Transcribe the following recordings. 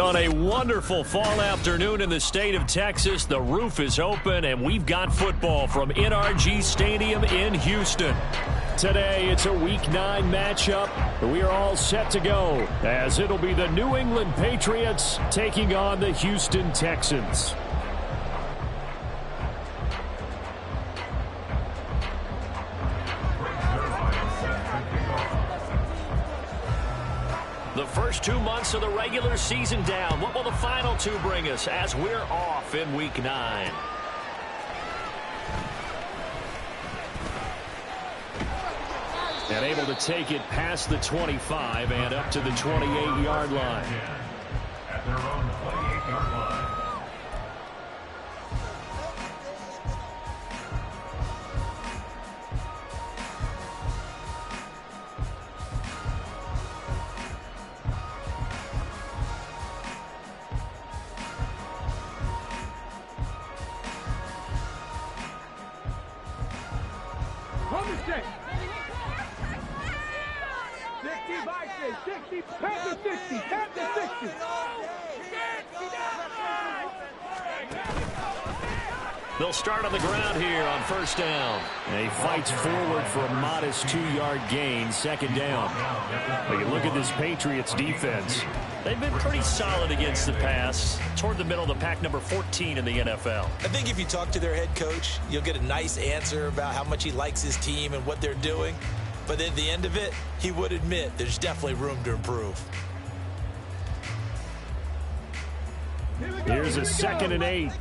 On a wonderful fall afternoon in the state of Texas, the roof is open, and we've got football from NRG Stadium in Houston. Today, it's a Week 9 matchup. We are all set to go, as it'll be the New England Patriots taking on the Houston Texans. The first 2 months of the regular season down. What will the final 2 bring us as we're off in Week 9? And able to take it past the 25 and up to the 28-yard line. At their own 28-yard line. They'll start on the ground here on first down. And he fights forward for a modest 2-yard gain, second down. But you look at this Patriots defense. They've been pretty solid against the pass, toward the middle of the pack, number 14 in the NFL. I think if you talk to their head coach, you'll get a nice answer about how much he likes his team and what they're doing. But at the end of it, he would admit there's definitely room to improve. Here's a 2nd and 8.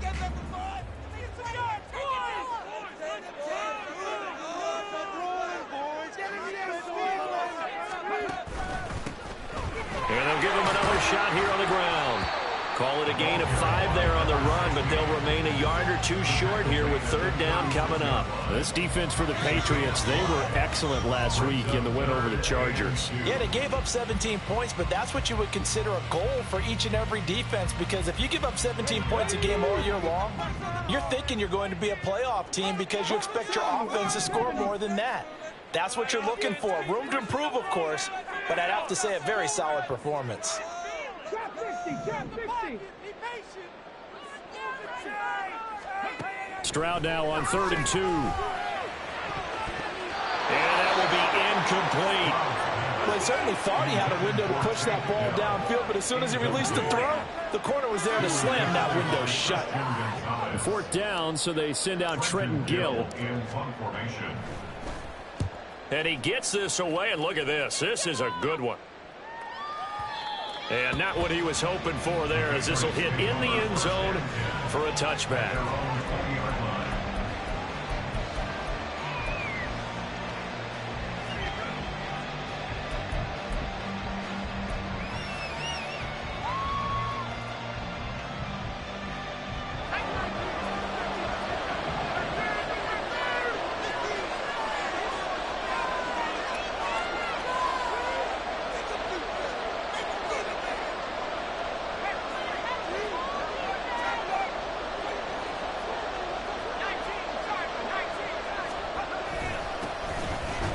And they'll give him another shot here on the ground. Call it a gain of 5 there on the run, but they'll remain a yard or 2 short here with third down coming up. This defense for the Patriots, they were excellent last week in the win over the Chargers. Yeah, they gave up 17 points, but that's what you would consider a goal for each and every defense, because if you give up 17 points a game all year long, you're thinking you're going to be a playoff team because you expect your offense to score more than that. That's what you're looking for. Room to improve, of course, but I'd have to say a very solid performance. Stroud now on 3rd and 2. And that will be incomplete. Well, he certainly thought he had a window to push that ball downfield, but as soon as he released the throw, the corner was there to slam that window shut. 4th down, so they send out Trenton Gill. And he gets this away, and look at this. This is a good one. And not what he was hoping for there, as this will hit in the end zone for a touchback.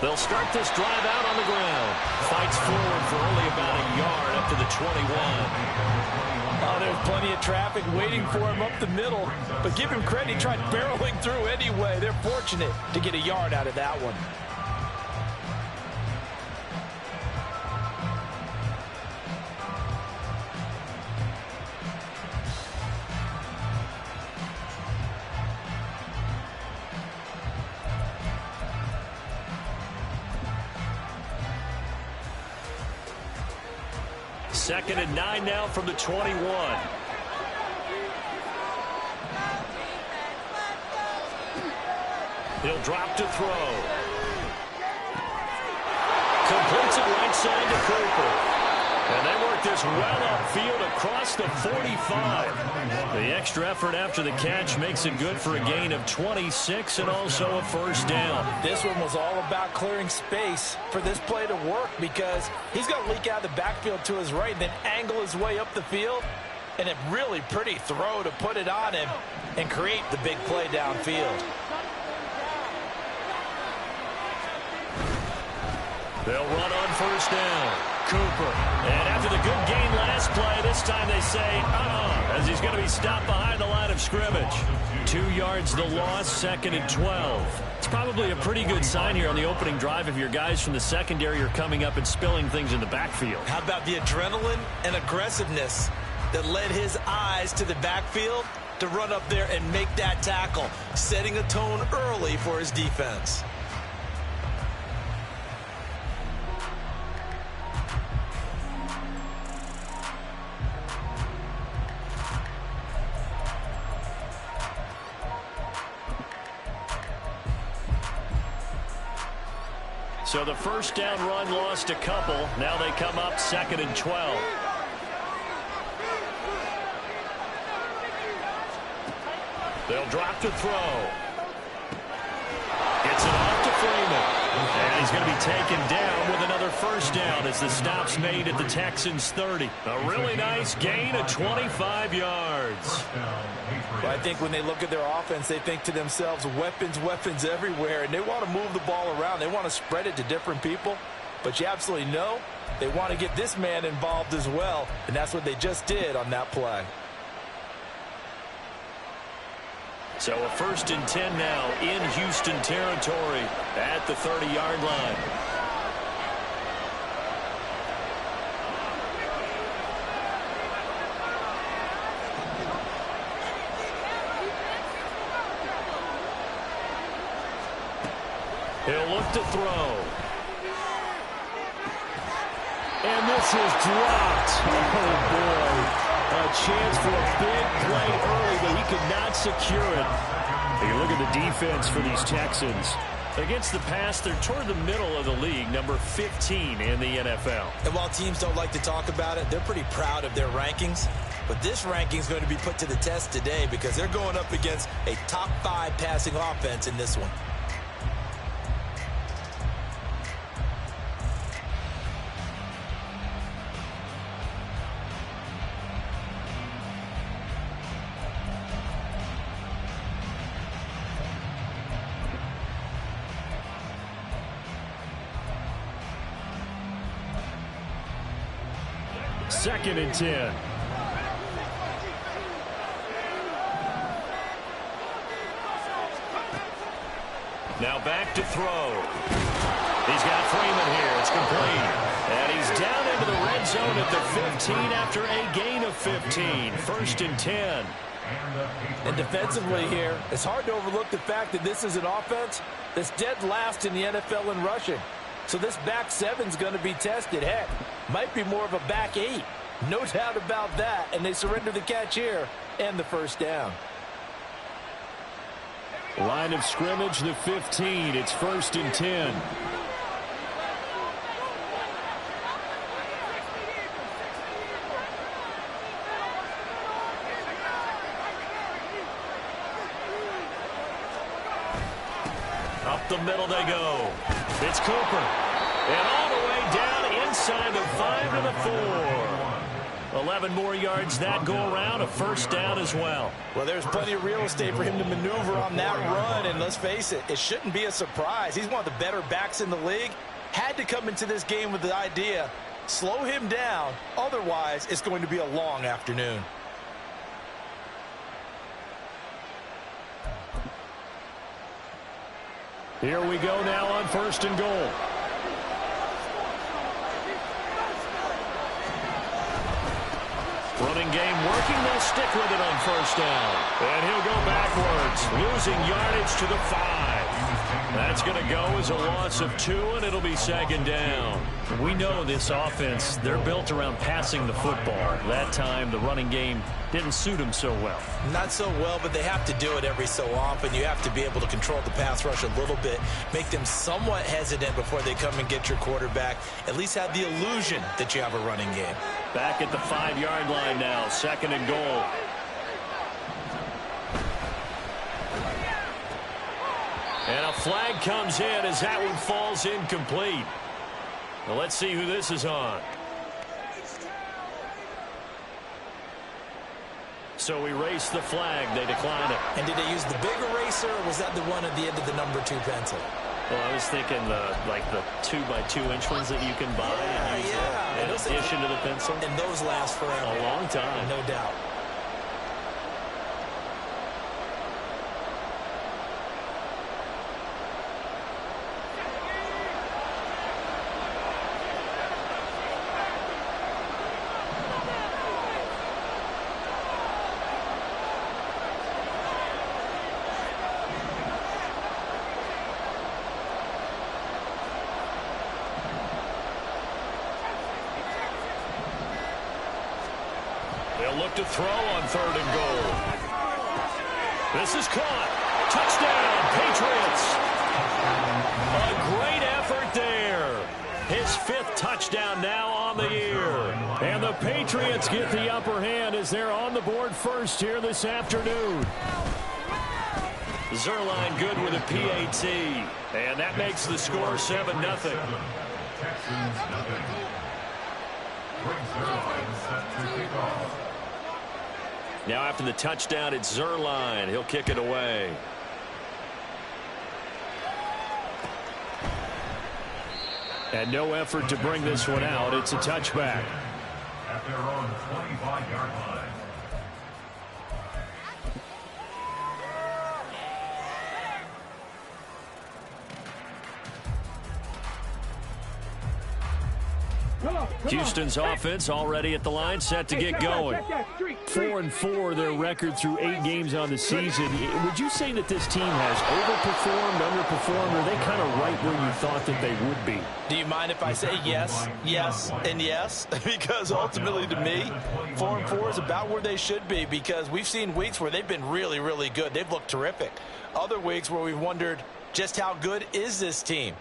They'll start this drive out on the ground. Fights forward for only about a yard up to the 21. Oh, there's plenty of traffic waiting for him up the middle. But give him credit, he tried barreling through anyway. They're fortunate to get a yard out of that one. Second and 9 now from the 21. He'll drop to throw. Completes it right side to Cooper. And they work this well upfield across the 45. The extra effort after the catch makes it good for a gain of 26 and also a first down. This one was all about clearing space for this play to work, because he's going to leak out of the backfield to his right and then angle his way up the field. And a really pretty throw to put it on him and create the big play downfield. They'll run on first down. Cooper. And after the good game last play, this time they say, as he's going to be stopped behind the line of scrimmage. 2 yards the loss, 2nd and 12. It's probably a pretty good sign here on the opening drive if your guys from the secondary are coming up and spilling things in the backfield. How about the adrenaline and aggressiveness that led his eyes to the backfield to run up there and make that tackle, setting a tone early for his defense. So the first down run lost a couple. Now they come up 2nd and 12. They'll drop to throw. Gets it off to Freeman. And he's going to be taken down with another first down as the stop's made at the Texans' 30. A really nice gain of 25 yards. Well, I think when they look at their offense, they think to themselves, weapons, weapons everywhere, and they want to move the ball around. They want to spread it to different people, but you absolutely know they want to get this man involved as well, and that's what they just did on that play. So a 1st and 10 now in Houston territory at the 30-yard line. He'll look to throw. And this is dropped. Oh, boy. A chance for a big play early, but he could not secure it. You look at the defense for these Texans. Against the pass, they're toward the middle of the league, number 15 in the NFL. And while teams don't like to talk about it, they're pretty proud of their rankings. But this ranking is going to be put to the test today because they're going up against a top 5 passing offense in this one. Second and 10. Now back to throw. He's got Freeman here. It's complete. And he's down into the red zone at the 15 after a gain of 15. 1st and 10. And defensively here, it's hard to overlook the fact that this is an offense that's dead last in the NFL in rushing. So this back 7's going to be tested. Heck, might be more of a back 8. No doubt about that. And they surrender the catch here and the first down. Line of scrimmage, the 15. It's 1st and 10. Up the middle they go. It's Cooper. And all the way down inside the 5 to the 4. 11 more yards that go around, a first down as well. Well, there's plenty of real estate for him to maneuver on that run, and let's face it, it shouldn't be a surprise. He's one of the better backs in the league. Had to come into this game with the idea, slow him down, otherwise it's going to be a long afternoon. Here we go now on 1st and goal. Running game working. They'll stick with it on 1st down. And he'll go backwards, losing yardage to the 5. That's going to go as a loss of 2, and it'll be 2nd down. We know this offense, they're built around passing the football. That time, the running game didn't suit them so well. Not so well, but they have to do it every so often. You have to be able to control the pass rush a little bit, make them somewhat hesitant before they come and get your quarterback. At least have the illusion that you have a running game. Back at the 5-yard line now, 2nd and goal. And a flag comes in as that one falls incomplete. Well, let's see who this is on. So we race the flag. They decline it. And did they use the big eraser, or was that the one at the end of the number 2 pencil? Well, I was thinking the 2x2-inch ones that you can buy and use in addition to the pencil. And those last forever. A long time. No doubt. They'll look to throw on 3rd and goal. This is caught. Touchdown, Patriots. A great effort there. His 5th touchdown now on the year. And the Patriots get the upper hand as they're on the board first here this afternoon. Zuerlein good with a PAT. And that makes the score 7-0. Now after the touchdown, it's Zuerlein. He'll kick it away. And no effort to bring this one out. It's a touchback. At their own 25-yard line. Houston's offense already at the line, set to get going. 4-4 their record through 8 games on the season. Would you say that this team has overperformed, underperformed, or are they kind of right where you thought that they would be? Do you mind if I say yes, yes, and yes? Because ultimately to me, 4-4 is about where they should be, because we've seen weeks where they've been really, really good. They've looked terrific. Other weeks where we've wondered just how good is this team.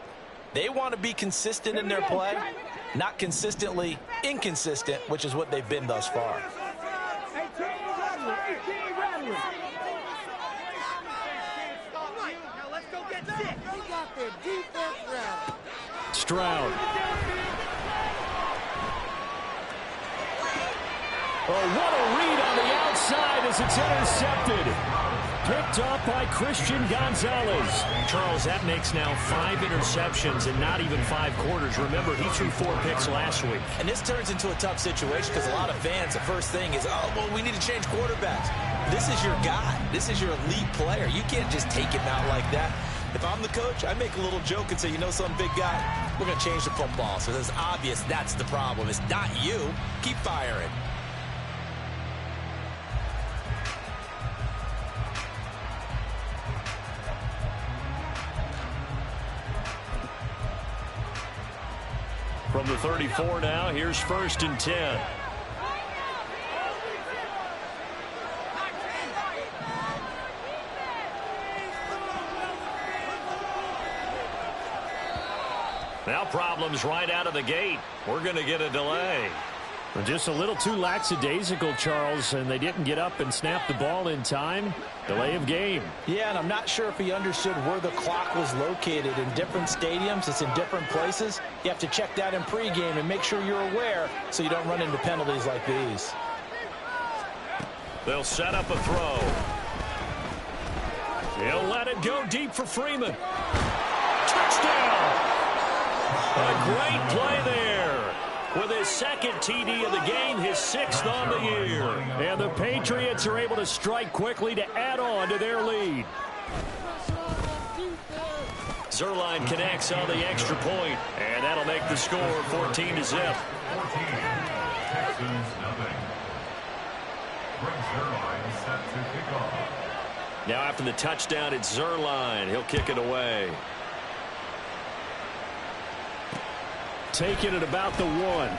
They want to be consistent in their play, not consistently inconsistent, which is what they've been thus far. Stroud. Oh, what a read on the outside as it's intercepted. Picked off by Christian Gonzalez. Charles, that makes now 5 interceptions in not even 5 quarters. Remember, he threw 4 picks last week. And this turns into a tough situation because a lot of fans, the first thing is, oh, well, we need to change quarterbacks. This is your guy. This is your elite player. You can't just take him out like that. If I'm the coach, I make a little joke and say, you know some big guy, we're going to change the football. So it's obvious that's the problem. It's not you. Keep firing. From the 34 now, here's 1st and 10. Now problems right out of the gate. We're going to get a delay. Just a little too lackadaisical, Charles, and they didn't get up and snap the ball in time. Delay of game. Yeah, and I'm not sure if he understood where the clock was located. In different stadiums, it's in different places. You have to check that in pregame and make sure you're aware so you don't run into penalties like these. They'll set up a throw. He'll let it go deep for Freeman. Touchdown! A great play there. With his 2nd TD of the game, his 6th on the year. And the Patriots are able to strike quickly to add on to their lead. Zuerlein connects on the extra point, and that'll make the score 14-0. 14. Texans nothing. Zuerlein set to kick off. Now after the touchdown, it's Zuerlein. He'll kick it away. Taking it about the 1.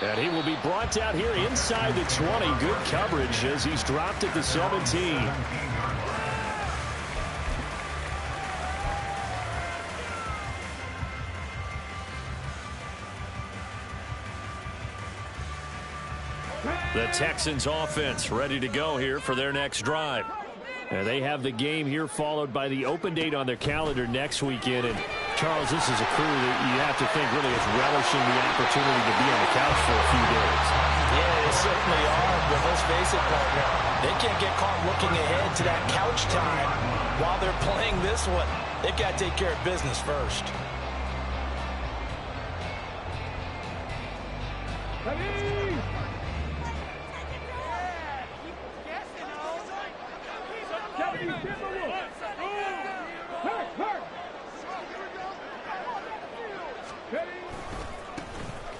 And he will be brought down here inside the 20. Good coverage as he's dropped at the 17. The Texans offense ready to go here for their next drive. And they have the game here followed by the open date on their calendar next weekend. And Charles, this is a crew that you have to think really is relishing the opportunity to be on the couch for a few days. Yeah, they certainly are, but let's face it, partner. They can't get caught looking ahead to that couch time while they're playing this one. They've got to take care of business first.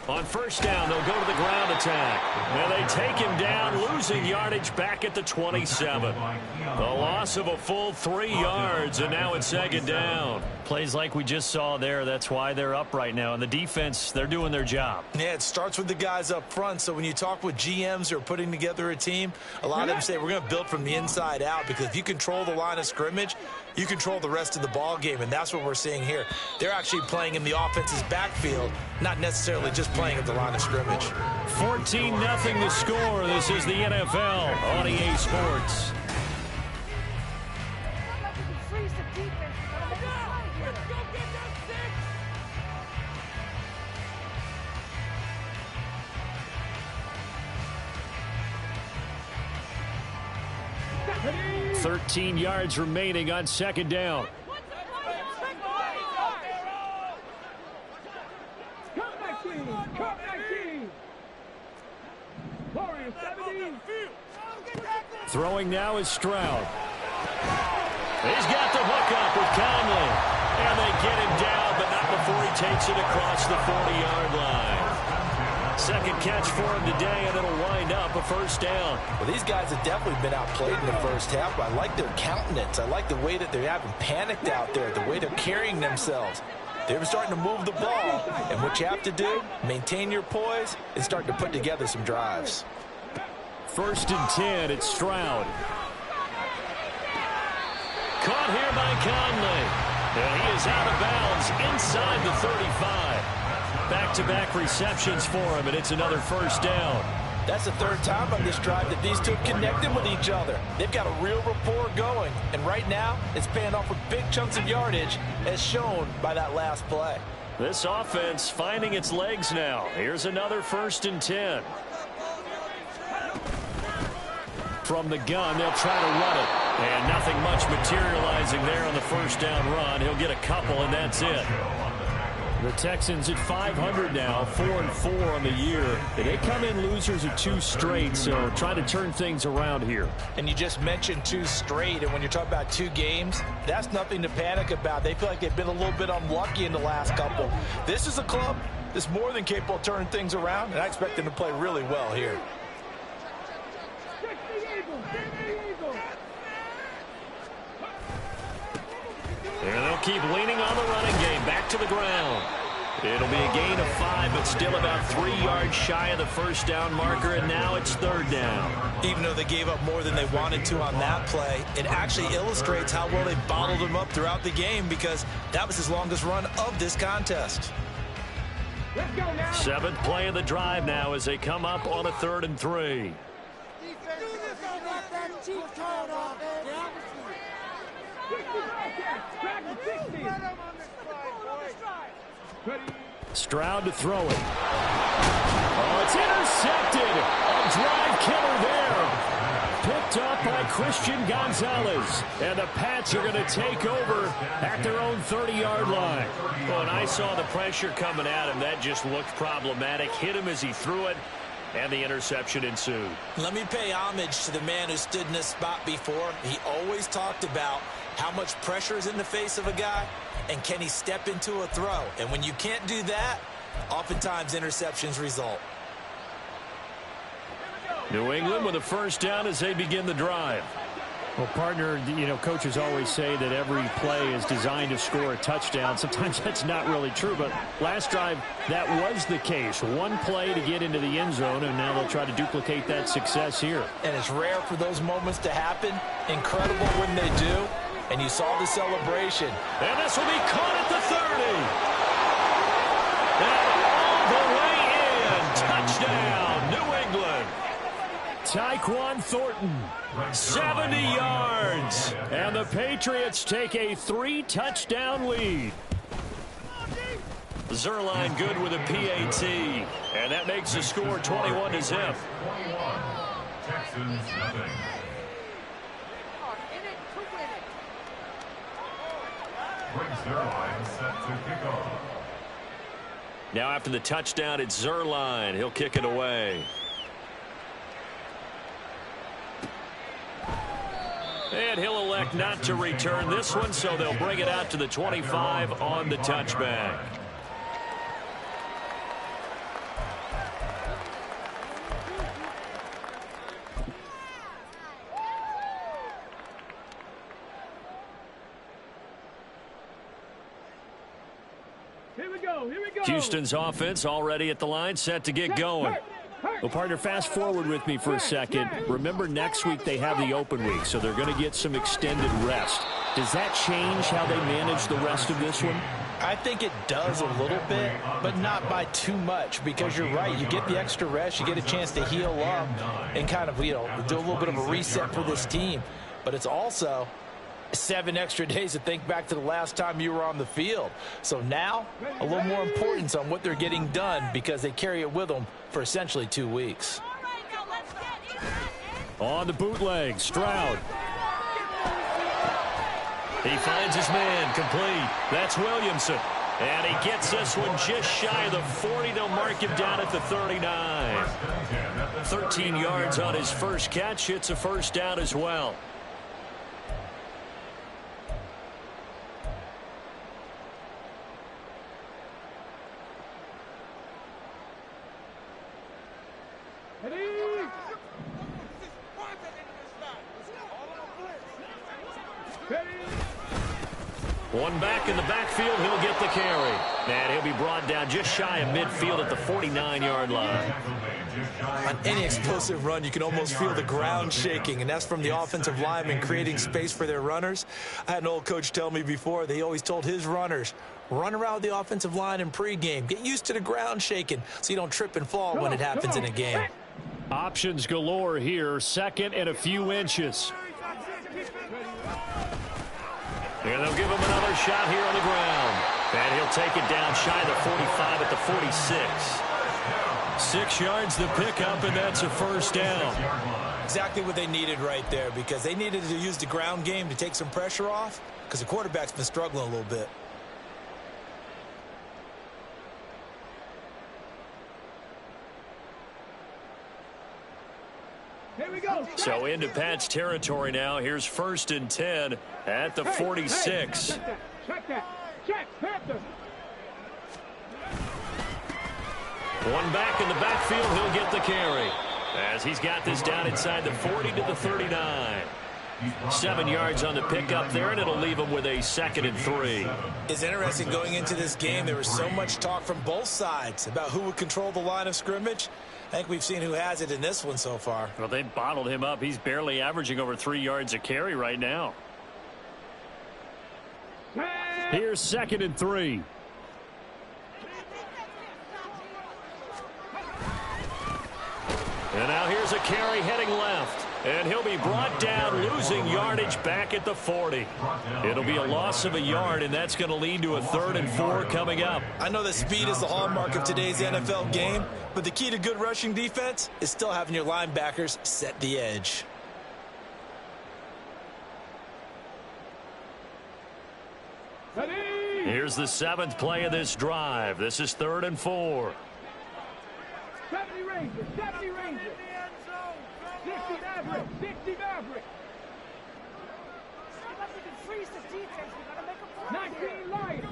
On first down, they'll go to the ground attack. And they take him down, losing yardage back at the 27. The loss of a full 3 yards, and now it's second down. Plays like we just saw there, that's why they're up right now. And the defense, they're doing their job. Yeah, it starts with the guys up front. So when you talk with GMs who are putting together a team, a lot of them say we're going to build from the inside out, because if you control the line of scrimmage, you control the rest of the ball game, and that's what we're seeing here. They're actually playing in the offense's backfield, not necessarily just playing at the line of scrimmage. 14-0 the score. This is the NFL on EA Sports. Ready? 13 yards remaining on second down. Throwing now is Stroud. He's got the hook up with Conley. And they get him down, but not before he takes it across the 40-yard line. Second catch for him today, and it'll wind up a first down. Well, these guys have definitely been outplayed in the first half, but I like their countenance. I like the way that they haven't panicked out there, the way they're carrying themselves. They're starting to move the ball, and what you have to do, maintain your poise and start to put together some drives. First and 10, it's Stroud. Caught here by Conley. And he is out of bounds inside the 35. Back-to-back receptions for him, and it's another first down. That's the third time on this drive that these two have connected with each other. They've got a real rapport going, and right now it's paying off with big chunks of yardage, as shown by that last play. This offense finding its legs now. Here's another first and 10. From the gun, they'll try to run it. And nothing much materializing there on the first down run. He'll get a couple, and that's it. The Texans at 500 now, 4-4 on the year. And they come in losers of 2 straight, so trying to turn things around here. And you just mentioned 2 straight, and when you're talking about 2 games, that's nothing to panic about. They feel like they've been a little bit unlucky in the last couple. This is a club that's more than capable of turning things around, and I expect them to play really well here. And they'll keep leaning on the running game. Back to the ground. It'll be a gain of 5, but still about 3 yards shy of the first down marker, and now it's third down. Even though they gave up more than they wanted to on that play, it actually illustrates how well they bottled them up throughout the game, because that was his longest run of this contest. Let's go now. 7th play of the drive now as they come up on a 3rd and 3. Stroud to throw it. Oh, it's intercepted. A drive killer there. Picked up by Christian Gonzalez. And the Pats are going to take over at their own 30-yard line. Well, and I saw the pressure coming at him. That just looked problematic. Hit him as he threw it. And the interception ensued. Let me pay homage to the man who stood in this spot before. He always talked about how much pressure is in the face of a guy, and can he step into a throw. And when you can't do that, oftentimes interceptions result. New England with a first down as they begin the drive. Well, partner, you know, coaches always say that every play is designed to score a touchdown. Sometimes that's not really true, but last drive, that was the case. One play to get into the end zone, and now they'll try to duplicate that success here. And it's rare for those moments to happen. Incredible when they do. And you saw the celebration. And this will be caught at the 30. And all the way in. Touchdown, New England. Tyquan Thornton, 70 yards. And the Patriots take a 3-touchdown lead. Zuerlein good with a PAT. And that makes the score 21-0. 21. Texans nothing. Brings Zerline set to kick off. Now after the touchdown, it's Zerline. He'll kick it away. And he'll elect not to return this one, so they'll bring it out to the 25 on the touchback. Here we go. Houston's offense already at the line, set to get going. Well, partner, fast forward with me for a second. Remember, next week they have the open week, so they're going to get some extended rest. Does that change how they manage the rest of this one? I think it does a little bit, but not by too much, because you're right. You get the extra rest. You get a chance to heal up and kind of, do a little bit of a reset for this team. But it's also 7 extra days to think back to the last time you were on the field. So now, a little more importance on what they're getting done, because they carry it with them for essentially 2 weeks. On the bootleg, Stroud. He finds his man, complete. That's Williamson. And he gets this one just shy of the 40. They'll mark him down at the 39. 13 yards on his first catch. It's a first down as well. One back in the backfield, he'll get the carry. And he'll be brought down just shy of midfield at the 49-yard line. On any explosive run, you can almost feel the ground shaking, and that's from the offensive linemen creating space for their runners. I had an old coach tell me before, they always told his runners, run around the offensive line in pregame. Get used to the ground shaking so you don't trip and fall when it happens in a game. Options galore here, second and a few inches. And they'll give him another shot here on the ground. And he'll take it down shy of the 45 at the 46. 6 yards the pickup, and that's a first down. Exactly what they needed right there, because they needed to use the ground game to take some pressure off, because the quarterback's been struggling a little bit. Here we go. So into Pat's territory now. Here's 1st and 10 at the 46. Check that. Check. Panther. One back in the backfield. He'll get the carry as he's got this down inside the 40 to the 39. 7 yards on the pickup there, and it'll leave him with a 2nd and 3. It's interesting going into this game. There was so much talk from both sides about who would control the line of scrimmage. I think we've seen who has it in this one so far. Well, they bottled him up. He's barely averaging over 3 yards a carry right now. Here's 2nd and 3. And now here's a carry heading left. And he'll be brought down, losing yardage back at the 40. It'll be a loss of a yard, and that's going to lead to a 3rd and 4 coming up. I know that speed is the hallmark of today's NFL game, but the key to good rushing defense is still having your linebackers set the edge. Here's the 7th play of this drive. This is 3rd and 4. 70 Rangers. 70 Rangers. 60 Maverick. 60 Maverick. 19 Lions.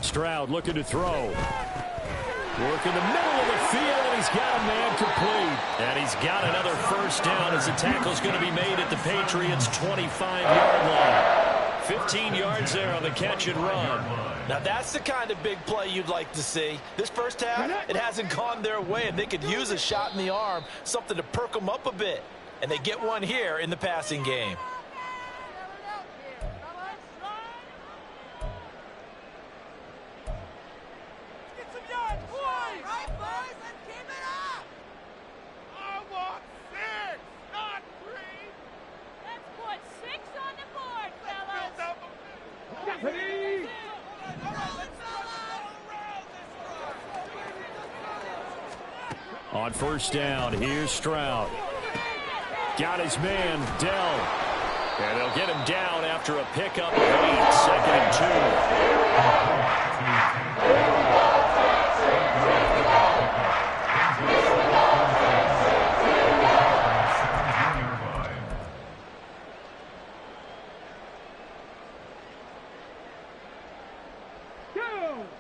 Stroud looking to throw. Work in the middle of the field, and he's got a man complete. And he's got another first down as the tackle's going to be made at the Patriots' 25-yard line. 15 yards there on the catch and run. Now that's the kind of big play you'd like to see. This first half, it hasn't gone their way, and they could use a shot in the arm, something to perk them up a bit. And they get one here in the passing game. On first down, here's Stroud. Got his man, Dell. And they'll get him down after a pickup of 8, 2nd and 2.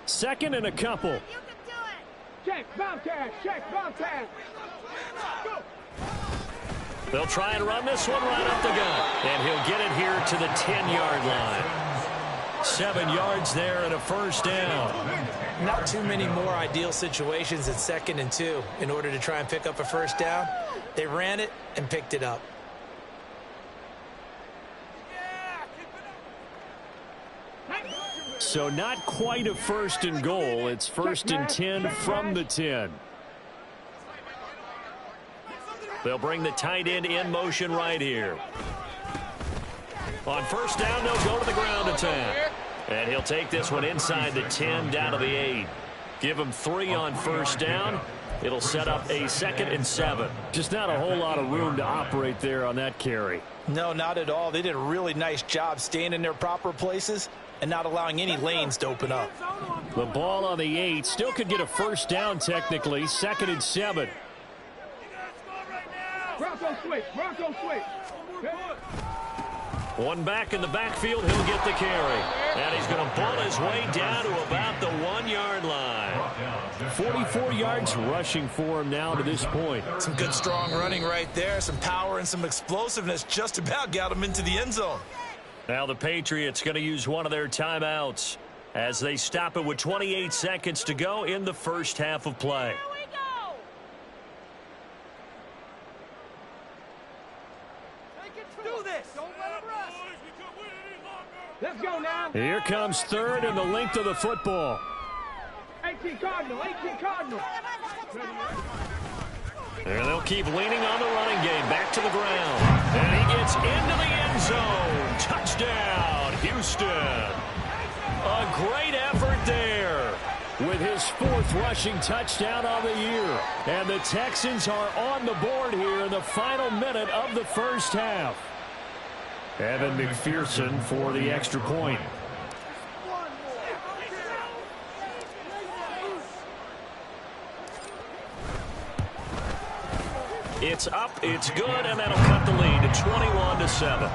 2nd and a couple. Check, bomb tag, check, bomb tag. Go. They'll try and run this one right up the gut. And he'll get it here to the 10-yard line. 7 yards there and a first down. Not too many more ideal situations at 2nd and 2 in order to try and pick up a first down. They ran it and picked it up. So not quite a 1st and goal. It's 1st and 10 from the 10. They'll bring the tight end in motion right here. On first down, they'll go to the ground attack. And he'll take this one inside the 10 down to the 8. Give him 3 on first down. It'll set up a 2nd and 7. Just not a whole lot of room to operate there on that carry. No, not at all. They did a really nice job staying in their proper places and not allowing any lanes to open up. The ball on the 8 still could get a first down technically. 2nd and 7. Bronco switch, Bronco switch. One back in the backfield, he'll get the carry. And he's going to pull his way down to about the 1-yard line. 44 yards rushing for him now to this point. Some good strong running right there. Some power and some explosiveness just about got him into the end zone. Now the Patriots going to use one of their timeouts as they stop it with 28 seconds to go in the first half of play. Let's go now. Here comes 3rd and the length of the football. 18 Cardinal, 18 Cardinal. And they'll keep leaning on the running game. Back to the ground. And he gets into the end zone. Touchdown, Houston. A great effort there with his 4th rushing touchdown on the year. And the Texans are on the board here in the final minute of the first half. Evan McPherson for the extra point. It's up, it's good, and that'll cut the lead to 21-7.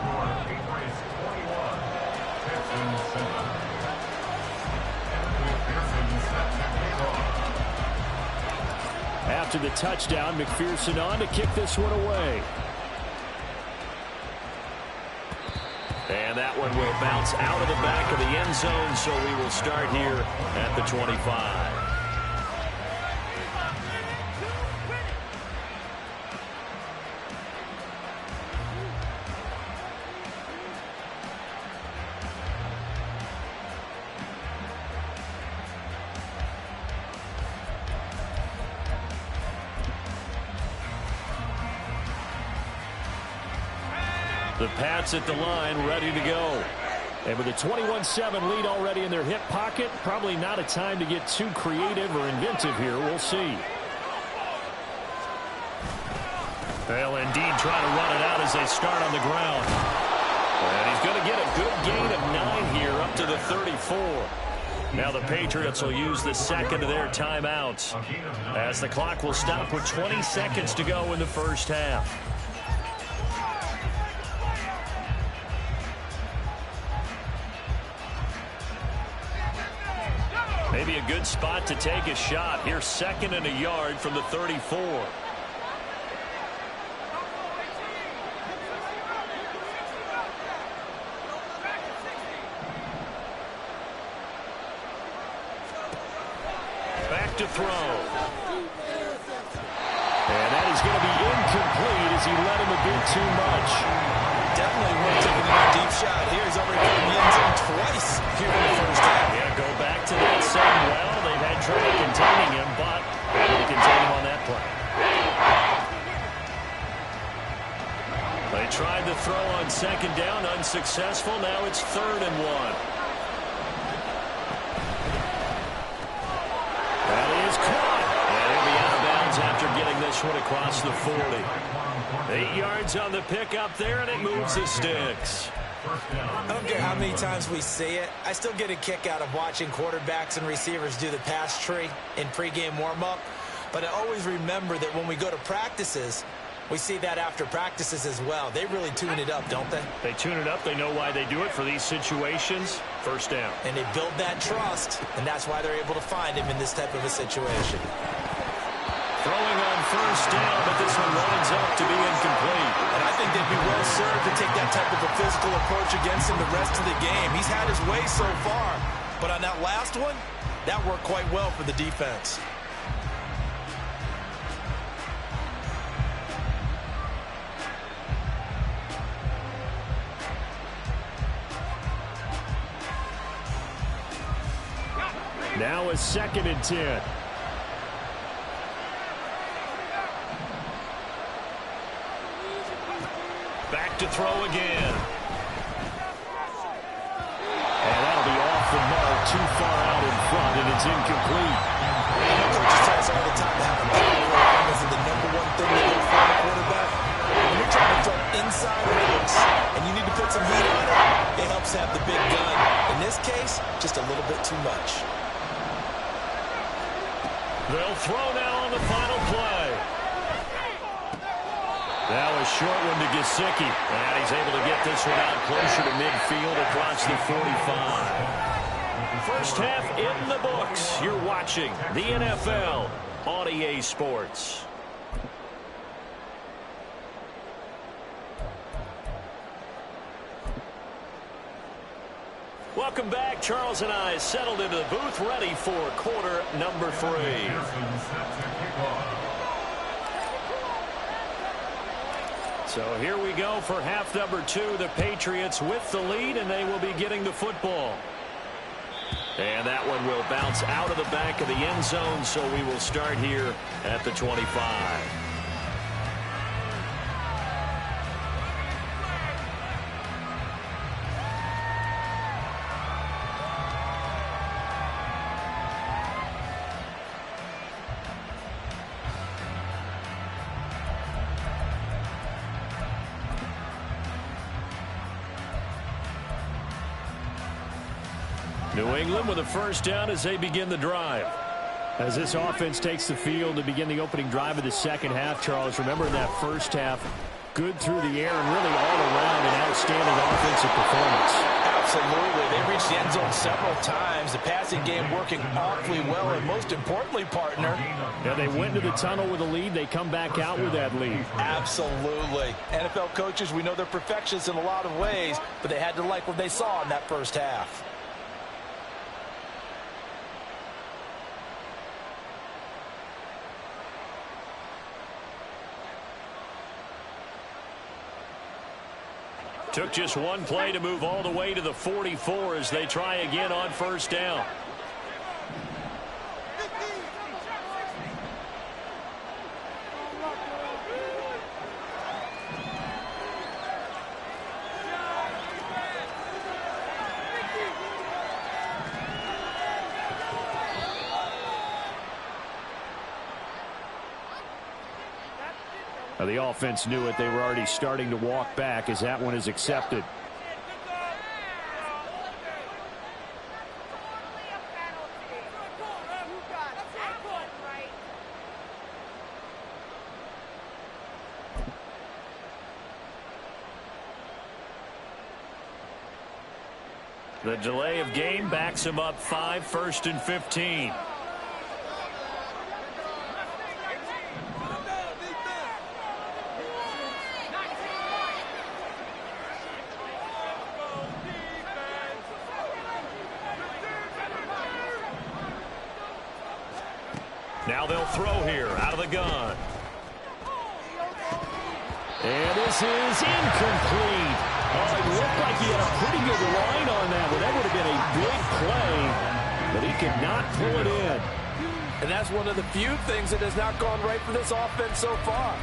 After the touchdown, McPherson on to kick this one away. And that one will bounce out of the back of the end zone, so we will start here at the 25. The Pats at the line, ready to go. And with a 21-7 lead already in their hip pocket, probably not a time to get too creative or inventive here. We'll see. They'll indeed try to run it out as they start on the ground. And he's going to get a good gain of 9 here up to the 34. Now the Patriots will use the 2nd of their timeouts as the clock will stop with 20 seconds to go in the first half. Maybe a good spot to take a shot. Here's 2nd and a yard from the 34. Back to throw. And that is going to be incomplete as he let him a bit too much. Definitely went to a deep shot here. He's already got the end zone twice here in the first half. Yeah, go back to that same well. They've had trouble containing him, but able to contain him on that play. They tried the throw on 2nd down, unsuccessful. Now it's 3rd and 1. That is caught. And he'll be out of bounds after getting this one across the 40. 8 yards on the pickup there, and it moves the sticks. I don't care how many times we see it. I still get a kick out of watching quarterbacks and receivers do the pass tree in pregame warm-up. But I always remember that when we go to practices, we see that after practices as well. They really tune it up, don't they? They tune it up. They know why they do it for these situations. First down. And they build that trust, and that's why they're able to find him in this type of a situation. Throwing on first down, but this one winds up to be incomplete. And I think they'd be well served to take that type of a physical approach against him the rest of the game. He's had his way so far, but on that last one, that worked quite well for the defense. Now a 2nd and 10. Back to throw again. And that'll be off the mark, too far out in front, and it's incomplete. Coaches tell us all the time to have a power arm is the #1 thing they look for in a quarterback. When you're trying to throw inside routes and you need to put some heat on it, it helps have the big gun. In this case, just a little bit too much. They'll throw now on the final play. That was short one to Gesicki. And he's able to get this one out closer to midfield across the 45. First half in the books. You're watching the NFL on EA Sports. Welcome back. Charles and I settled into the booth, ready for quarter number 3. So here we go for half number 2. The Patriots with the lead, and they will be getting the football. And that one will bounce out of the back of the end zone, so we will start here at the 25. New England with a first down as they begin the drive. As this offense takes the field to begin the opening drive of the second half, Charles, remember in that first half, good through the air and really all around an outstanding offensive performance. Absolutely. They reached the end zone several times. The passing game working awfully well, and most importantly, partner. Yeah, they went to the tunnel with a lead. They come back out with that lead. Absolutely. NFL coaches, we know they're perfectionists in a lot of ways, but they had to like what they saw in that first half. Took just one play to move all the way to the 44 as they try again on first down. Now, the offense knew it. They were already starting to walk back as that one is accepted. The delay of game backs him up 5, 1st and 15. Now they'll throw here out of the gun. And this is incomplete. Oh, it looked like he had a pretty good line on that one. That would have been a big play, but he could not pull it in. And that's one of the few things that has not gone right for this offense so far.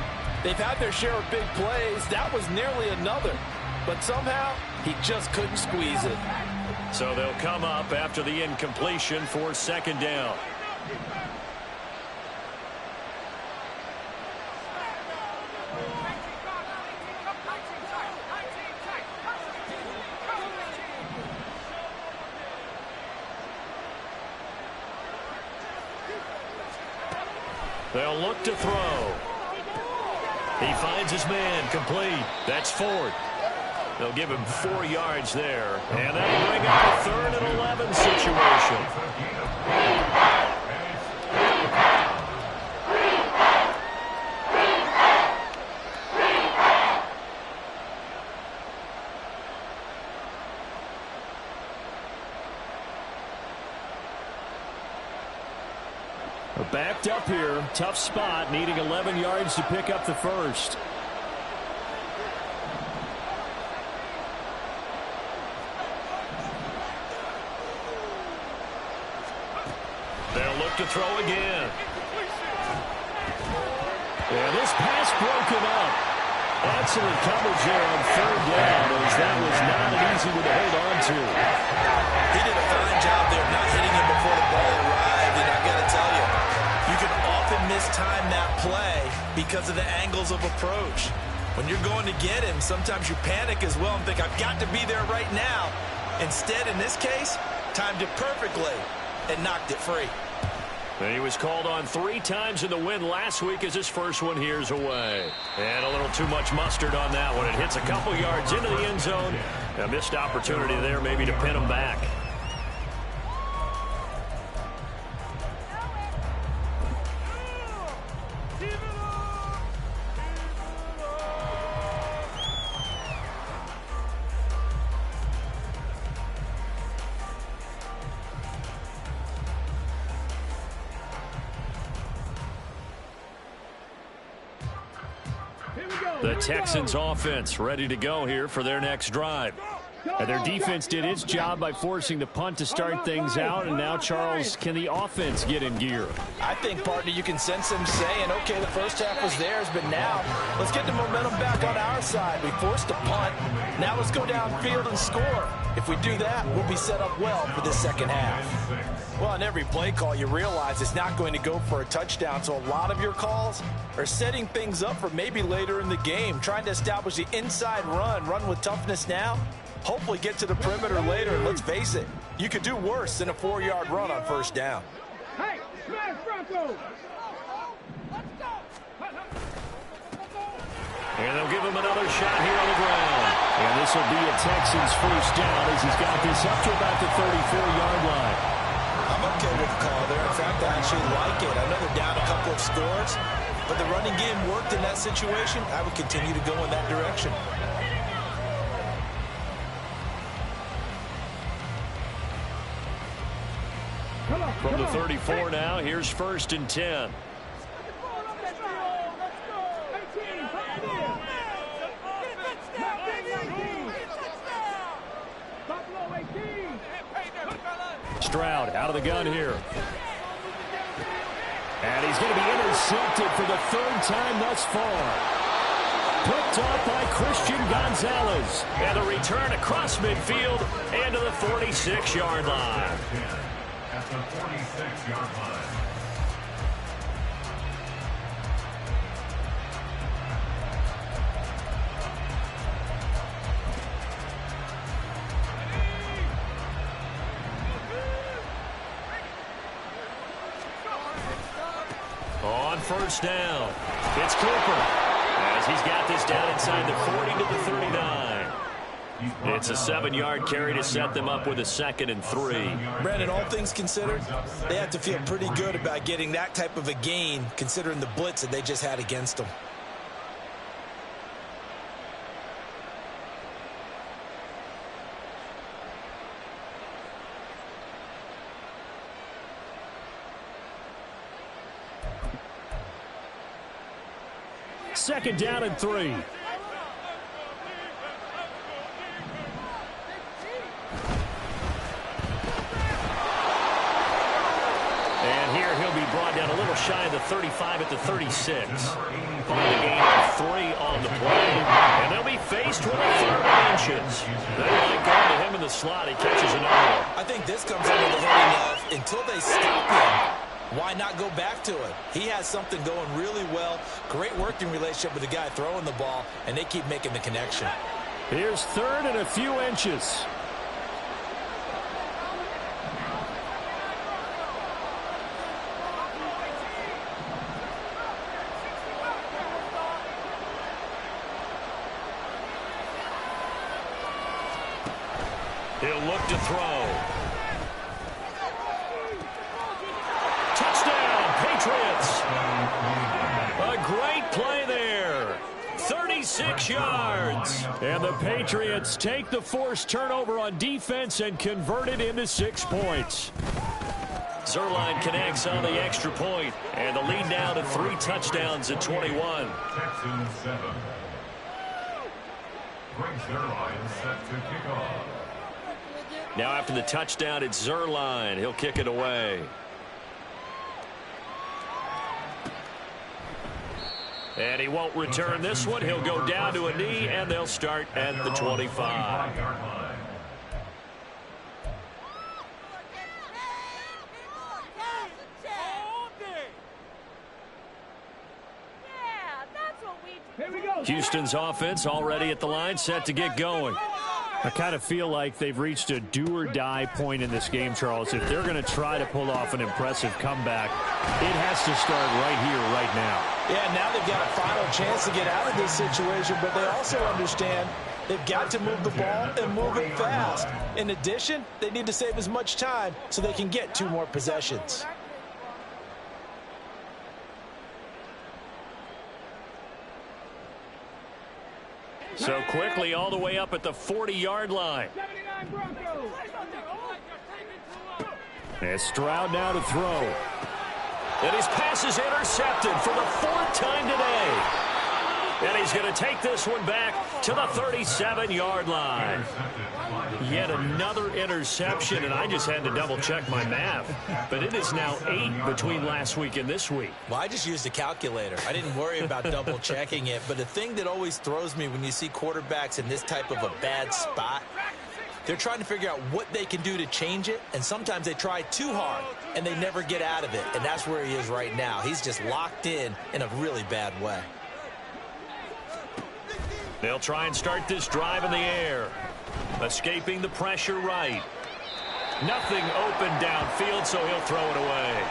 They've had their share of big plays. That was nearly another. But somehow, he just couldn't squeeze it. So they'll come up after the incompletion for 2nd down. They'll look to throw. He finds his man, complete. That's Ford. They'll give him 4 yards there. And that'll bring up a 3rd and 11 situation. Backed up here. Tough spot. Needing 11 yards to pick up the first. They'll look to throw again. And this pass broken up. Excellent coverage there on 3rd down, as that was not an easy one to hold on to. He did a fine job there not hitting him before the ball arrived, and I got to tell you, you can often mistime that play because of the angles of approach. When you're going to get him, sometimes you panic as well and think, I've got to be there right now. Instead, in this case, timed it perfectly and knocked it free. And he was called on 3 times in the win last week as his first one here's away. And a little too much mustard on that one. It hits a couple yards into the end zone. A missed opportunity there maybe to pin him back. The Texans offense ready to go here for their next drive. And their defense did its job by forcing the punt to start things out. And now, Charles, can the offense get in gear? I think, partner, you can sense them saying, okay, the first half was theirs, but now let's get the momentum back on our side. We forced a punt. Now let's go downfield and score. If we do that, we'll be set up well for this second half. Well, on every play call, you realize it's not going to go for a touchdown, so a lot of your calls are setting things up for maybe later in the game, trying to establish the inside run with toughness now, hopefully get to the perimeter later, and let's face it, you could do worse than a 4-yard run on first down. Hey, smash Bronco! And they'll give him another shot here on the ground. And this will be a Texans first down as he's got this up to about the 34-yard line. I'm okay with the call there. In fact, I actually like it. I know they're down a couple of scores, but the running game worked in that situation. I would continue to go in that direction. From the 34 now, here's 1st and 10. Stroud out of the gun here. And he's going to be intercepted for the 3rd time thus far. Picked off by Christian Gonzalez. And a return across midfield and to the 46-yard line. At the 46-yard line. On first down, it's Cooper as he's got this down inside the 40 to the 39. It's a 7-yard carry to set them up with a 2nd and 3. Brandon, all things considered, they have to feel pretty good about getting that type of a gain considering the blitz that they just had against them. Second down and 3. And here he'll be brought down a little shy of the 35 at the 36. On the gain of 3 on the play. And they'll be faced with a 3rd and inches. They like going to him in the slot. He catches another one. I think this comes under the heading of until they stop him, why not go back to it? He has something going really well. Great working relationship with the guy throwing the ball, and they keep making the connection. Here's 3rd and a few inches. He'll look to throw. Touchdown, Patriots. A great play there. 36 yards. And the Patriots take the forced turnover on defense and convert it into 6 points. Zuerlein connects on the extra point, and the lead now to 3 touchdowns at 21. Texans 7. Greg Zuerlein set to kick off. Now after the touchdown, it's Zuerlein. He'll kick it away. And he won't return this one. He'll go down to a knee, and they'll start at the 25. Houston's offense already at the line, set to get going. I kind of feel like they've reached a do-or-die point in this game, Charles. If they're going to try to pull off an impressive comeback, it has to start right here, right now. Yeah, now they've got a final chance to get out of this situation, but they also understand they've got to move the ball and move it fast. In addition, they need to save as much time so they can get 2 more possessions. So quickly all the way up at the 40-yard line. And Stroud now to throw. And his pass is intercepted for the 4th time today. And he's going to take this one back to the 37-yard line. Yet another interception, and I just had to double-check my math. But it is now 8 between last week and this week. Well, I just used a calculator. I didn't worry about double-checking it. But the thing that always throws me when you see quarterbacks in this type of a bad spot, they're trying to figure out what they can do to change it, and sometimes they try too hard, and they never get out of it. And that's where he is right now. He's just locked in a really bad way. They'll try and start this drive in the air. Escaping the pressure right. Nothing open downfield, so he'll throw it away.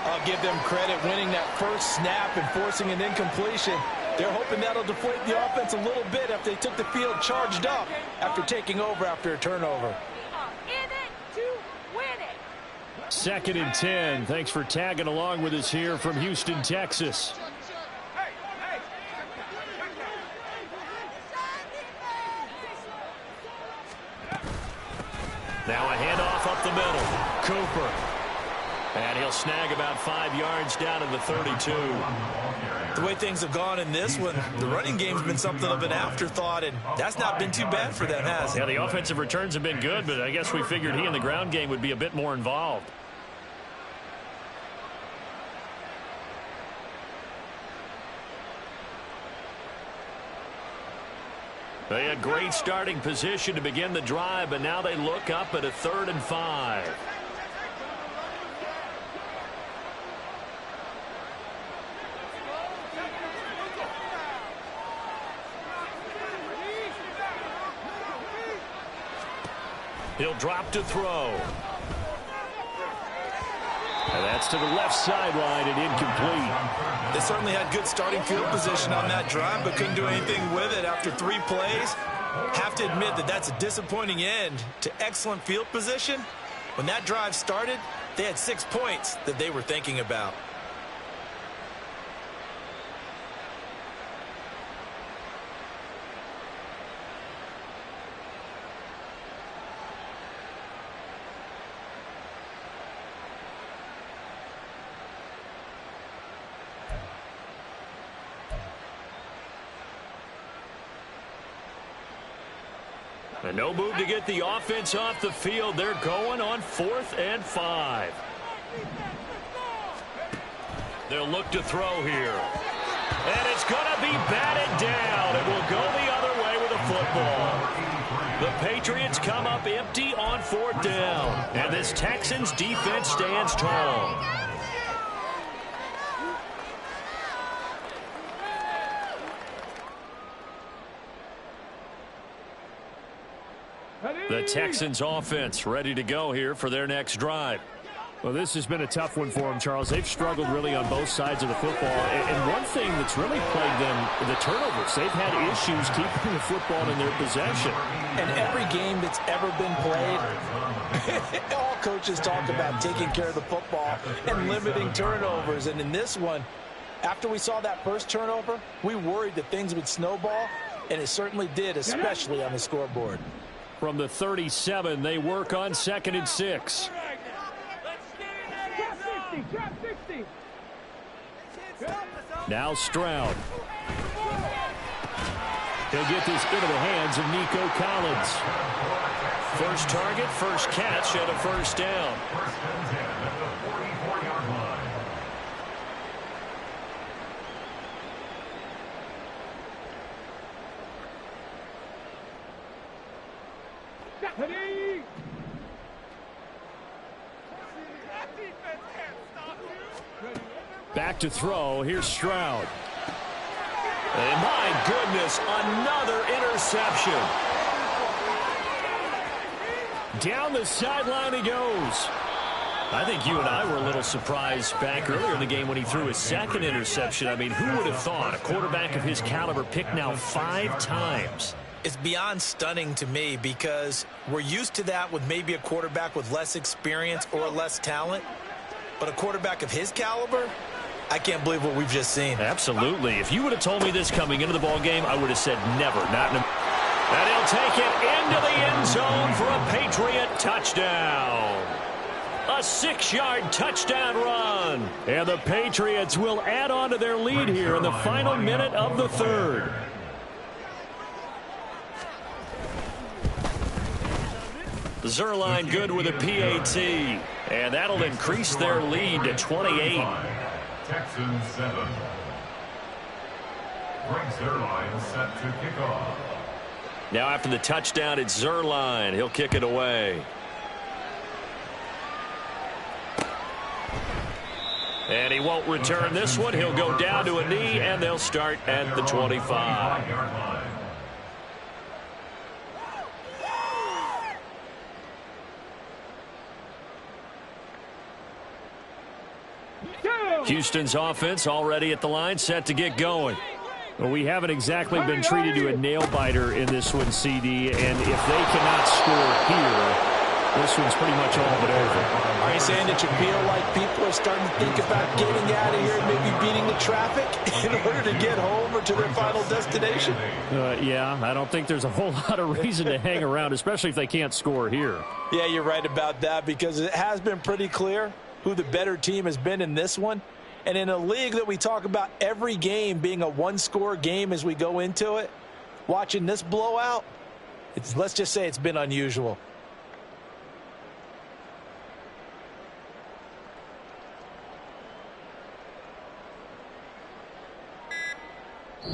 I'll give them credit winning that first snap and forcing an incompletion. They're hoping that'll deflate the offense a little bit after they took the field charged up after taking over after a turnover. In it to win it. 2nd and 10. Thanks for tagging along with us here from Houston, Texas. Now a handoff up the middle. Cooper. And he'll snag about 5 yards down in the 32. The way things have gone in this one, the running game's been something of an afterthought, and that's not been too bad for them, has it? Yeah, the offensive returns have been good, but I guess we figured he in the ground game would be a bit more involved. They had great starting position to begin the drive, but now they look up at a 3rd and 5. He'll drop to throw. And that's to the left sideline and incomplete. They certainly had good starting field position on that drive, but couldn't do anything with it after 3 plays. Have to admit that that's a disappointing end to excellent field position. When that drive started, they had 6 points that they were thinking about. And no move to get the offense off the field. They're going on 4th and 5. They'll look to throw here. And it's going to be batted down. It will go the other way with the football. The Patriots come up empty on 4th down. And this Texans defense stands tall. The Texans offense ready to go here for their next drive. Well, this has been a tough one for them, Charles. They've struggled really on both sides of the football. And one thing that's really plagued them, the turnovers. They've had issues keeping the football in their possession. And every game that's ever been played, all coaches talk about taking care of the football and limiting turnovers. And in this one, after we saw that first turnover, we worried that things would snowball, and it certainly did, especially on the scoreboard. From the 37, they work on 2nd and 6. Trap 60. Now Stroud. He'll get this into the hands of Nico Collins. First target, first catch, and a first down. First and 10 at the 44-yard line. Ready? Back to throw. Here's Stroud. And my goodness, another interception. Down the sideline he goes. I think you and I were a little surprised back earlier in the game when he threw his second interception. I mean, who would have thought a quarterback of his caliber picked now 5 times? It's beyond stunning to me because we're used to that with maybe a quarterback with less experience or less talent. But a quarterback of his caliber, I can't believe what we've just seen. Absolutely. If you would have told me this coming into the ball game, I would have said never. Not in a... And he'll take it into the end zone for a Patriot touchdown. A 6-yard touchdown run. And the Patriots will add on to their lead here in the final minute of the third. Zuerlein good with a PAT. And that'll increase their lead to 28. Texans 7. Greg Zuerlein set to kick off. Now after the touchdown, it's Zuerlein. He'll kick it away. And he won't return this one. He'll go down to a knee, and they'll start at the 25. Houston's offense already at the line, set to get going. Well, we haven't exactly been treated to a nail-biter in this one, CD, and if they cannot score here, this one's pretty much all but over. Are you saying that you feel like people are starting to think about getting out of here and maybe beating the traffic in order to get home or to their final destination? Yeah, I don't think there's a whole lot of reason to hang around, especially if they can't score here. Yeah, you're right about that because it has been pretty clear who the better team has been in this one. And in a league that we talk about every game being a one-score game as we go into it, watching this blowout, let's just say it's been unusual.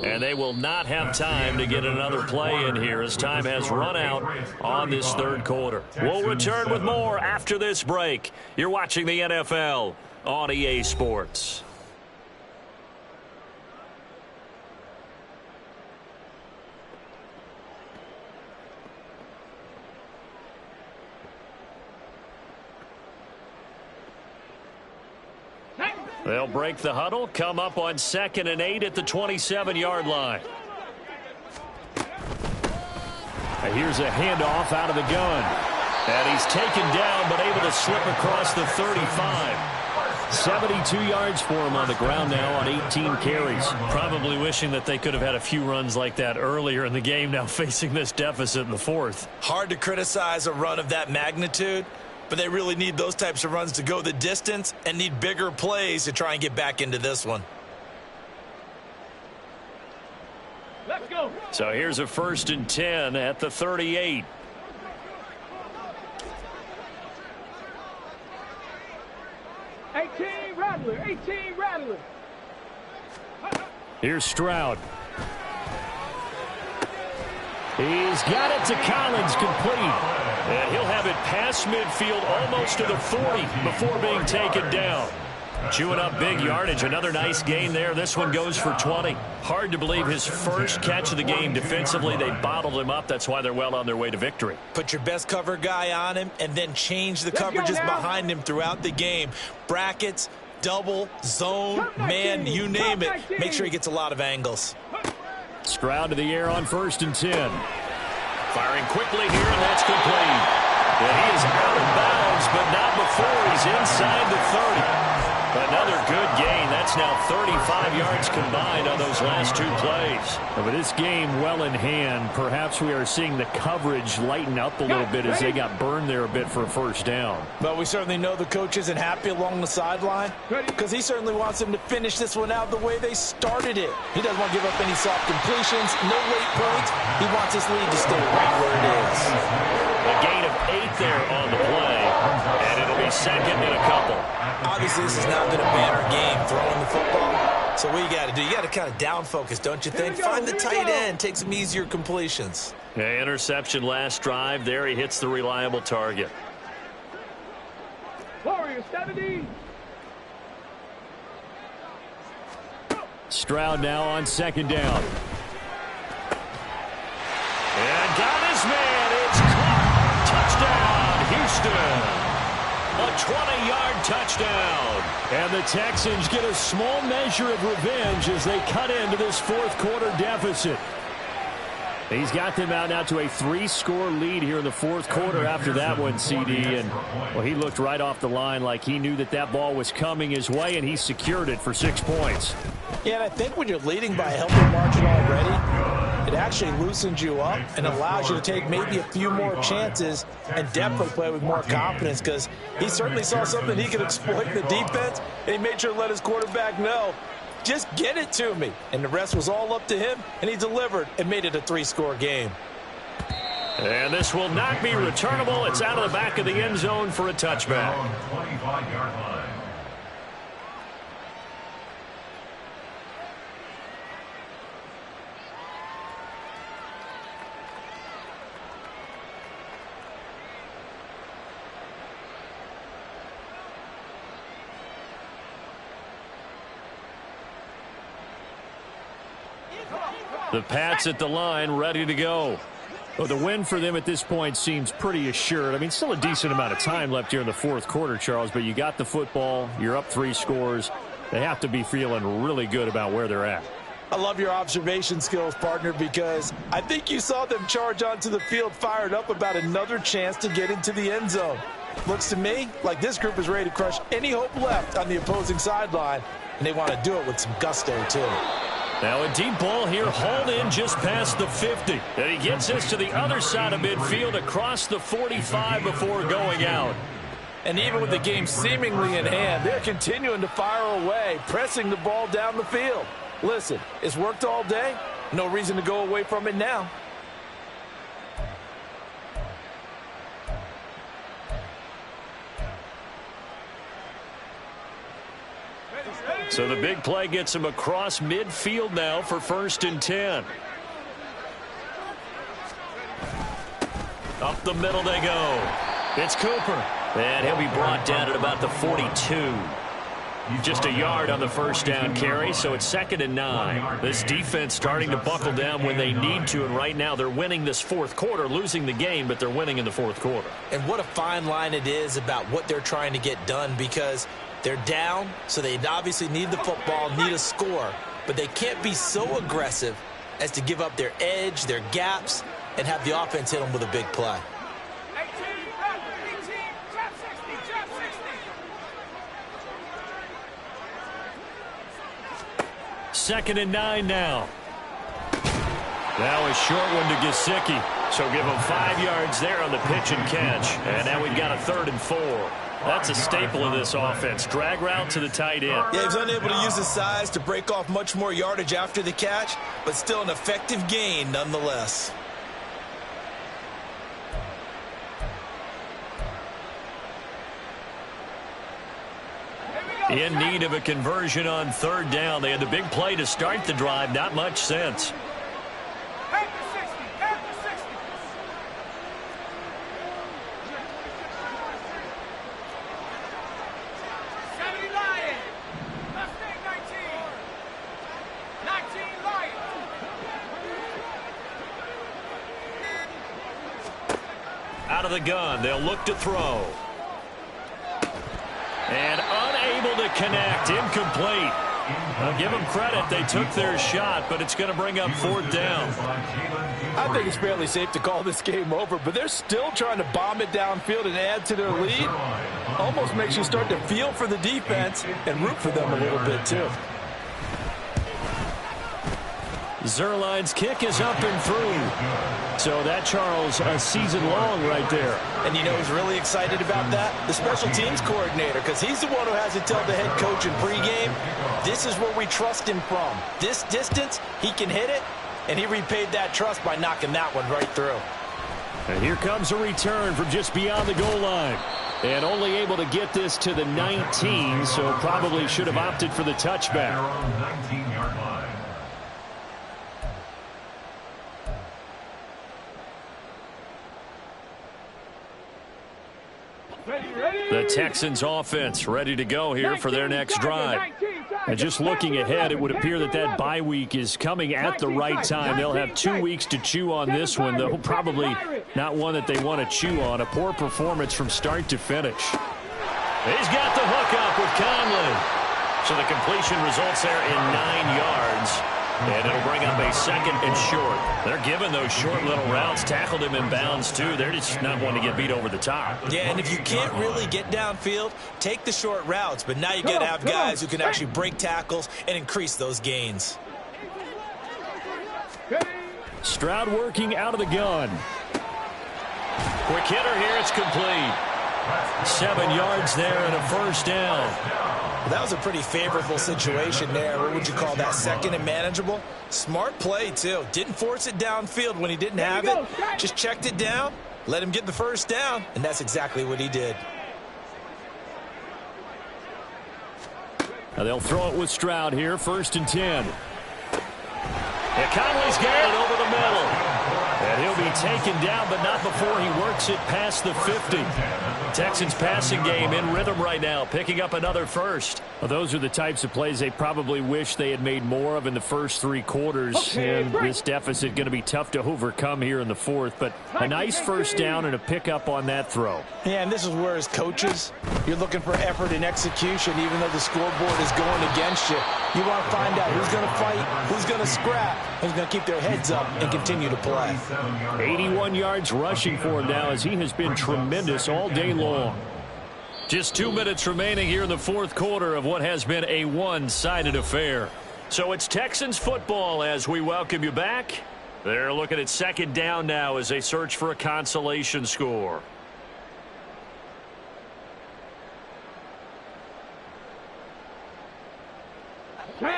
And they will not have time to get another play in here as time has run out on this third quarter. We'll return with more after this break. You're watching the NFL on EA Sports. They'll break the huddle, come up on 2nd and 8 at the 27-yard line. And here's a handoff out of the gun. And he's taken down but able to slip across the 35. 72 yards for him on the ground now on 18 carries. Probably wishing that they could have had a few runs like that earlier in the game, now facing this deficit in the fourth. Hard to criticize a run of that magnitude, but they really need those types of runs to go the distance and need bigger plays to try and get back into this one. Let's go. So here's a 1st and 10 at the 38. Rattler. Here's Stroud. He's got it to Collins, complete. And he'll have it past midfield almost to the 40 before being taken down. Chewing up big yardage. Another nice gain there. This one goes for 20. Hard to believe his first catch of the game defensively. They bottled him up. That's why they're well on their way to victory. Put your best cover guy on him and then change the coverages behind him throughout the game. Brackets, double, zone, man, you name it. Make sure he gets a lot of angles. Stroud to the air on 1st and 10. Firing quickly here, and that's complete. And he is out of bounds, but not before he's inside the 30. Another good gain. That's now 35 yards combined on those last 2 plays. With this game well in hand, perhaps we are seeing the coverage lighten up a little bit as they got burned there a bit for a first down. But we certainly know the coach isn't happy along the sideline because he certainly wants them to finish this one out the way they started it. He doesn't want to give up any soft completions, no late points. He wants his lead to stay right where it is. A gain of 8 there on the play, and it'll be second and a couple. Obviously, this has not been a banner game throwing the football. So what you got to do, you got to kind of down focus, don't you think? Find the tight end, take some easier completions. Yeah, interception last drive. There he hits the reliable target. Warriors 70. Stroud now on 2nd down. And got his man. It's caught. Touchdown, Houston. A 20-yard touchdown. And the Texans get a small measure of revenge as they cut into this 4th quarter deficit. He's got them out now to a 3-score lead here in the 4th quarter after that one, CD. And, well, he looked right off the line like he knew that that ball was coming his way, and he secured it for 6 points. Yeah, and I think when you're leading by a healthy margin already, it actually loosens you up and allows you to take maybe a few more chances and definitely play with more confidence because he certainly saw something he could exploit in the defense, and he made sure to let his quarterback know, just get it to me. And the rest was all up to him, and he delivered and made it a 3-score game. And this will not be returnable. It's out of the back of the end zone for a touchback. 25-yard line. The Pats at the line, ready to go. Well, the win for them at this point seems pretty assured. I mean, still a decent amount of time left here in the 4th quarter, Charles, but you got the football. You're up 3 scores. They have to be feeling really good about where they're at. I love your observation skills, partner, because I think you saw them charge onto the field fired up about another chance to get into the end zone. Looks to me like this group is ready to crush any hope left on the opposing sideline, and they want to do it with some gusto, too. Now a deep ball here, hauled in just past the 50. And he gets this to the other side of midfield across the 45 before going out. And even with the game seemingly in hand, they're continuing to fire away, pressing the ball down the field. Listen, it's worked all day. No reason to go away from it now. So the big play gets him across midfield now for 1st and 10. Up the middle they go. It's Cooper. And he'll be brought down at about the 42. Just a yard on the 1st down carry, so it's 2nd and 9. This defense starting to buckle down when they need to, and right now they're winning this 4th quarter, losing the game, but they're winning in the 4th quarter. And what a fine line it is about what they're trying to get done, because they're down, so they obviously need the football, need a score, but they can't be so aggressive as to give up their edge, their gaps, and have the offense hit them with a big play. 2nd and 9 now. Now a short one to Gesicki. So give him 5 yards there on the pitch and catch. And now we've got a 3rd and 4. That's a staple of this offense. Drag route to the tight end. Yeah, he's unable to use his size to break off much more yardage after the catch, but still an effective gain nonetheless. In need of a conversion on 3rd down. They had the big play to start the drive. Not much sense. out of the gun. They'll look to throw. And unable to connect. Incomplete. I'll give them credit. They took their shot, but it's going to bring up 4th down. I think it's fairly safe to call this game over, but they're still trying to bomb it downfield and add to their lead. Almost makes you start to feel for the defense and root for them a little bit, too. Zuerlein's kick is up and through. So that, Charles, a season long right there. And you know who's really excited about that? The special teams coordinator, because he's the one who has to tell the head coach in pregame, this is where we trust him from. This distance, he can hit it, and he repaid that trust by knocking that one right through. And here comes a return from just beyond the goal line. And only able to get this to the 19, so probably should have opted for the touchback. 19-yard line. The Texans offense ready to go here for their next drive. And just looking ahead, it would appear that that bye week is coming at the right time. They'll have 2 weeks to chew on this one, though probably not one that they want to chew on. A poor performance from start to finish. He's got the hook up with Conley. So the completion results there in 9 yards. And it'll bring up a 2nd and short. They're giving those short little routes. Tackled him in bounds, too. They're just not wanting to get beat over the top. Yeah, and if you can't really get downfield, take the short routes. But now you got to have guys who can actually break tackles and increase those gains. Stroud working out of the gun. Quick hitter here. It's complete. 7 yards there and a 1st down. Well, that was a pretty favorable situation there. What would you call that? 2nd and manageable? Smart play, too. Didn't force it downfield when he didn't have it. Just checked it down, let him get the 1st down, and that's exactly what he did. Now they'll throw it with Stroud here, 1st and 10. Yeah, Conley's got it over the middle. And he'll be taken down, but not before he works it past the 50. Texans passing game in rhythm right now, picking up another 1st. Well, those are the types of plays they probably wish they had made more of in the first 3 quarters. And this deficit going to be tough to overcome here in the 4th. But a nice 1st down and a pickup on that throw. Yeah, and this is where as coaches, you're looking for effort and execution, even though the scoreboard is going against you. You want to find out who's going to fight, who's going to scrap, who's going to keep their heads up and continue to play. 81 yards rushing for him now as he has been tremendous all day long. Just 2 minutes remaining here in the 4th quarter of what has been a one-sided affair. So it's Texans football as we welcome you back. They're looking at 2nd down now as they search for a consolation score.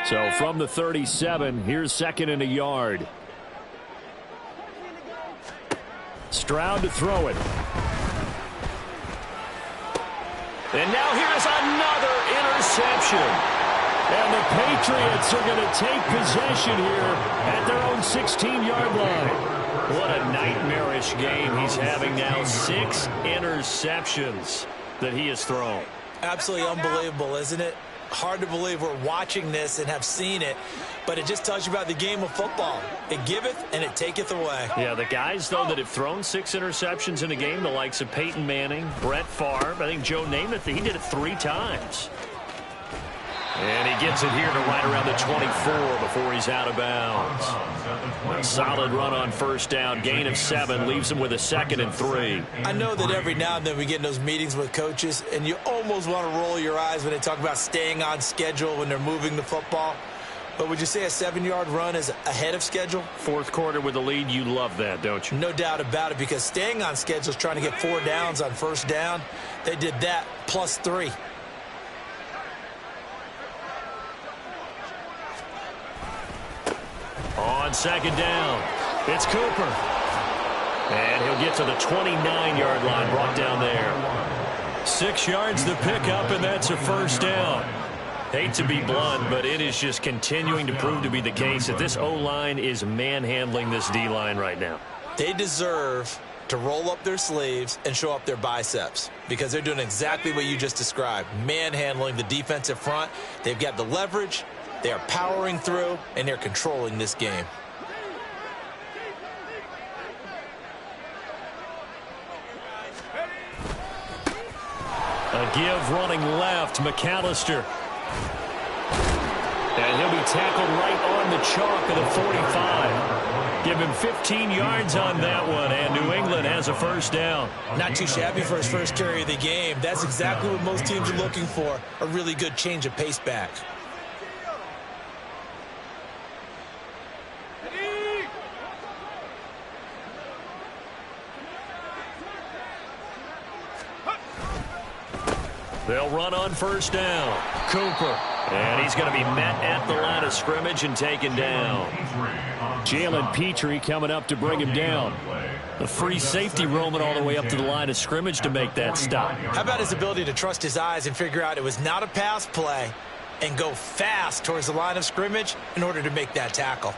So from the 37, here's 2nd and a yard. Stroud to throw it. And now here's another interception. And the Patriots are going to take possession here at their own 16-yard line. What a nightmarish game he's having now. 6 interceptions that he has thrown. Absolutely unbelievable, isn't it? Hard to believe we're watching this and have seen it, but it just tells you about the game of football. It giveth and it taketh away. Yeah, the guys, though, that have thrown 6 interceptions in a game, the likes of Peyton Manning, Brett Favre, I think Joe Namath, he did it 3 times. And he gets it here to right around the 24 before he's out of bounds. A solid run on 1st down, gain of 7, leaves him with a 2nd and 3. I know that every now and then we get in those meetings with coaches, and you almost want to roll your eyes when they talk about staying on schedule when they're moving the football. But would you say a 7-yard run is ahead of schedule? 4th quarter with the lead, you love that, don't you? No doubt about it, because staying on schedule is trying to get 4 downs on 1st down. They did that plus 3. On 2nd down, it's Cooper. And he'll get to the 29-yard line, brought down there. 6 yards the pickup, and that's a 1st down. Hate to be blunt, but it is just continuing to prove to be the case that this O-line is manhandling this D-line right now. They deserve to roll up their sleeves and show up their biceps, because they're doing exactly what you just described, manhandling the defensive front. They've got the leverage. They are powering through, and they're controlling this game. A give running left, McAllister. And he'll be tackled right on the chalk of the 45. Give him 15 yards on that one, and New England has a first down. Not too shabby for his first carry of the game. That's exactly what most teams are looking for, a really good change of pace back. They'll run on first down. Cooper. And he's going to be met at the line of scrimmage and taken down. Jalen Petrie coming up to bring him down. The free safety roaming all the way up to the line of scrimmage to make that stop. How about his ability to trust his eyes and figure out it was not a pass play and go fast towards the line of scrimmage in order to make that tackle?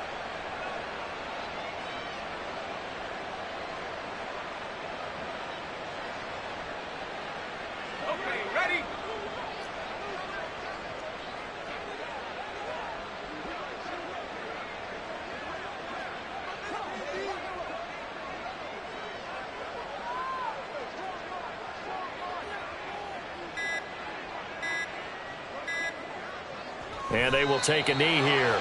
And they will take a knee here.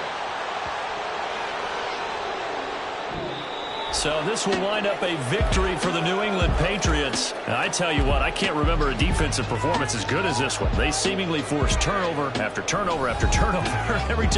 So this will wind up a victory for the New England Patriots. And I tell you what, I can't remember a defensive performance as good as this one. They seemingly forced turnover after turnover after turnover every time.